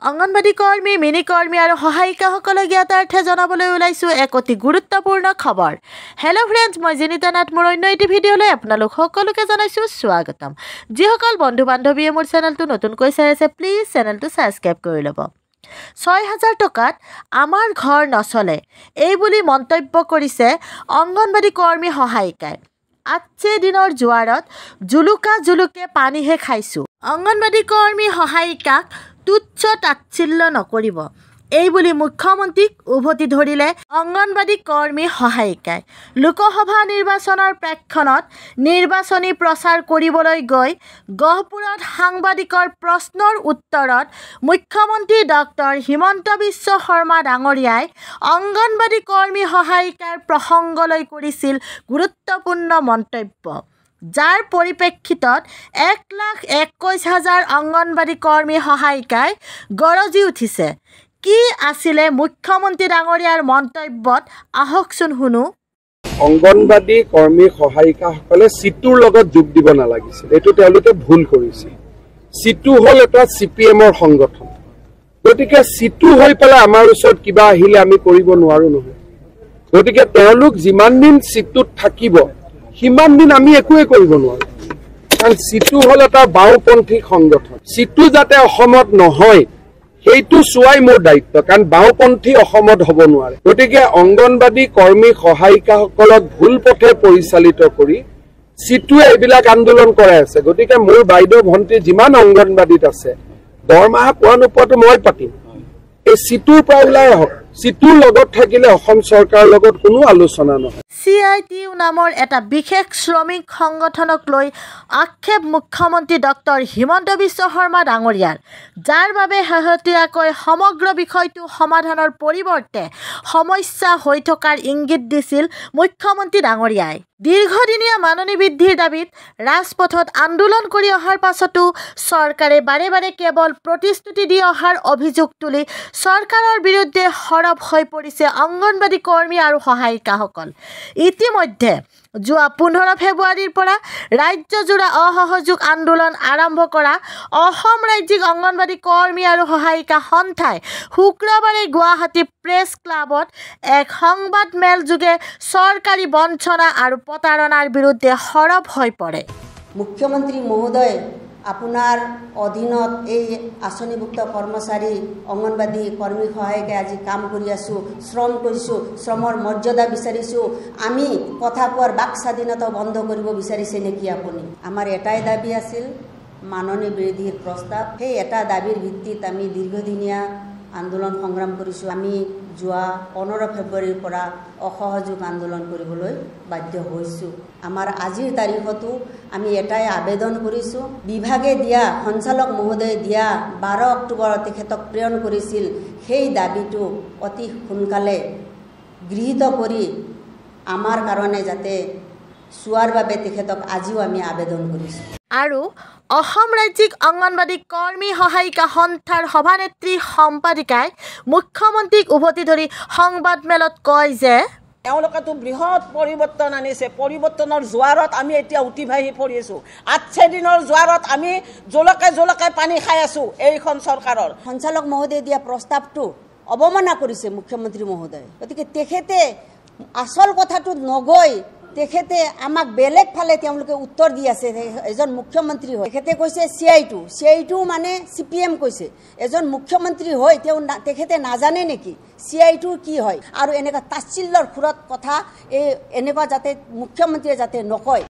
অঙ্গনবাড়ী কৰ্মী, মিনি কৰ্মী আৰু সহায়িকাসকলক জ্ঞাতাৰ্থে জনাবলৈ ওলাইছো এক অতি গুৰুত্বপূৰ্ণ খবৰ। হেল্ল' ফ্ৰেণ্ডছ, মই জিনিতা নাথ। মোৰ অন্য এটি ভিডিঅ'লৈ আপোনালোক সকলোকে জনাইছো স্বাগতম। যিসকল বন্ধু বান্ধৱীয়ে মোৰ চেনেলটো নতুনকৈ চাই আছে, প্লিজ চেনেলটো ছাবস্ক্ৰাইব কৰি ল'ব। ৬,০০০ টকাত আমাৰ ঘৰ নচলে, এই বুলি মন্তব্য কৰিছে অঙ্গনবাড়ী কৰ্মী সহায়িকাই। আজছে দিনৰ জোৱাৰত জুলুকে পানীহে খাইছোঁ। অঙ্গনবাড়ী কৰ্মী সহায়িকাক তুচ্ছ তাচ্ছিল্য নকৰিব, এই বুলি মুখ্যমন্ত্ৰীক উভতি ধৰিলে অঙ্গনবাড়ী কৰ্মী সহায়িকাই। লোকসভা নিৰ্বাচনৰ প্ৰেক্ষণত নিৰ্বাচনী প্ৰচাৰ কৰিবলৈ গৈ গহপুৰত সাংবাদিকৰ প্ৰশ্নৰ উত্তৰত মুখ্যমন্ত্ৰী ডক্টৰ হিমন্ত বিশ্ব শৰ্মা ডাঙৰীয়াই অঙ্গনবাড়ী কৰ্মী সহায়িকাৰ প্ৰসংগলৈ কৰিছিল গুৰুত্বপূৰ্ণ মন্তব্য, যাৰ পৰিপ্ৰেক্ষিতত ১,২১,০০০ অঙ্গনবাড়ী কৰ্মী সহায়িকাই গৰজি উঠিছে। কি আছিলে মুখ্যমন্ত্ৰী ডাঙৰীয়াৰ মন্তব্যত, আহকচোন শুনো। অঙ্গনবাড়ী কৰ্মী সহায়িকাসকলে চিটুৰ লগত যোগ দিব নালাগিছিল, এইটো তেওঁলোকে ভুল কৰিছিল। চিটু হ'ল এটা CPM-ৰ সংগঠন, গতিকে চিটু হৈ পেলাই আমাৰ ওচৰত কিবা আহিলে আমি কৰিব নোৱাৰো নহয়। গতিকে তেওঁলোক যিমান দিন চিটুত থাকিব সিমান দিন আমি একোৱে কৰিব নোৱাৰো, কাৰণ চিটু হ'ল এটা বাওঁপন্থী সংগঠন। চিটু যাতে অসমত নহয় সেইটো চোৱাই মোৰ দায়িত্ব, কাৰণ বাওঁপন্থী অসমত হ'ব নোৱাৰে। গতিকে অঙ্গনবাড়ী কৰ্মী সহায়িকাসকলক ভুল পথে পৰিচালিত কৰি চিটুৱে এইবিলাক আন্দোলন কৰাই আছে। গতিকে মোৰ বাইদেউ ভণ্টি যিমান অঙ্গনবাড়ীত আছে দৰমহা পোৱা নোপোৱাটো মই পাতিম, এই চিটুৰ পৰা ওলাই আহক। চিটুৰ লগত থাকিলে অসম চৰকাৰৰ লগত কোনো আলোচনা নহয়। CITU নামৰ এটা বিশেষ শ্ৰমিক সংগঠনক লৈ আক্ষেপ মুখ্যমন্ত্ৰী ডক্টৰ হিমন্ত বিশ্ব শৰ্মা ডাঙৰীয়াৰ, যাৰ বাবে শেহতীয়াকৈ সমগ্ৰ বিষয়টো সমাধানৰ পৰিৱৰ্তে সমস্যা হৈ থকাৰ ইংগিত দিছিল মুখ্যমন্ত্ৰী ডাঙৰীয়াই। দীৰ্ঘদিনীয়া মাননি বৃদ্ধিৰ দাবীত ৰাজপথত আন্দোলন কৰি অহাৰ পাছতো চৰকাৰে বাৰে বাৰে কেৱল প্ৰতিশ্ৰুতি দি অহাৰ অভিযোগ তুলি চৰকাৰৰ বিৰুদ্ধে সৰব হৈ পৰিছে অঙ্গনবাড়ী কৰ্মী আৰু সহায়িকাসকল। ইতিমধ্যে যোৱা ১৫ ফেব্ৰুৱাৰীৰ পৰা ৰাজ্যজোৰা অসহযোগ আন্দোলন আৰম্ভ কৰা অসম ৰাজ্যিক অঙ্গনবাড়ী কৰ্মী আৰু সহায়িকা সন্থাই শুক্ৰবাৰে গুৱাহাটী প্ৰেছ ক্লাবত এক সংবাদমেল যোগে চৰকাৰী বঞ্চনা আৰু প্ৰতাৰণাৰ বিৰুদ্ধে সৰব হৈ পৰে। মুখ্যমন্ত্ৰী মহোদয়, আপোনাৰ অধীনত এই আঁচনিভুক্ত কৰ্মচাৰী অঙ্গনবাড়ী কৰ্মী সহায়িকাই আজি কাম কৰি আছোঁ, শ্ৰম কৰিছোঁ, শ্ৰমৰ মৰ্যাদা বিচাৰিছোঁ। আমি কথা কোৱাৰ বাক স্বাধীনতা বন্ধ কৰিব বিচাৰিছে নেকি আপুনি? আমাৰ এটাই দাবী আছিল মাননি বৃদ্ধিৰ প্ৰস্তাৱ। সেই এটা দাবীৰ ভিত্তিত আমি দীৰ্ঘদিনীয়া আন্দোলন সংগ্ৰাম কৰিছোঁ। আমি যোৱা ১৫ ফেব্ৰুৱাৰীৰ পৰা অসহযোগ আন্দোলন কৰিবলৈ বাধ্য হৈছোঁ। আমাৰ আজিৰ তাৰিখতো আমি এটাই আবেদন কৰিছোঁ, বিভাগে দিয়া সঞ্চালক মহোদয়ে দিয়া ১২ অক্টোবৰত তেখেতক প্ৰেৰণ কৰিছিল, সেই দাবীটো অতি সোনকালে গৃহীত কৰি আমাৰ কাৰণে যাতে চোৱাৰ বাবে তেখেতক আজিও আমি আবেদন কৰিছোঁ। আৰু অসম ৰাজ্যিক অঙ্গনবাড়ী কৰ্মী সহায়িকা সন্থাৰ সভানেত্ৰী সম্পাদিকাই মুখ্যমন্ত্ৰীক উভতি ধৰি সংবাদমেলত কয় যে তেওঁলোকেতো বৃহৎ পৰিৱৰ্তন আনিছে। পৰিৱৰ্তনৰ জোৱাৰত আমি এতিয়া উঠি ভাহি পৰি আছোঁ। আজছে দিনৰ জোৱাৰত আমি জলকে পানী খাই আছোঁ। এইখন চৰকাৰৰ সঞ্চালক মহোদয়ে দিয়া প্ৰস্তাৱটো অৱমাননা কৰিছে মুখ্যমন্ত্ৰী মহোদয়ে। গতিকে তেখেতে আচল কথাটো নগৈ তেখেতে আমাক বেলেগ ফালে তেওঁলোকে উত্তৰ দি আছে। এজন মুখ্যমন্ত্ৰী হয়, তেখেতে কৈছে CITU মানে CPM কৈছে। এজন মুখ্যমন্ত্ৰী হৈ তেখেতে নাজানে নেকি CITU কি হয়? আৰু এনেকুৱা তাচ্ছিল্যৰ সুৰত কথা এনেকুৱা যাতে মুখ্যমন্ত্ৰীয়ে যাতে নকয়।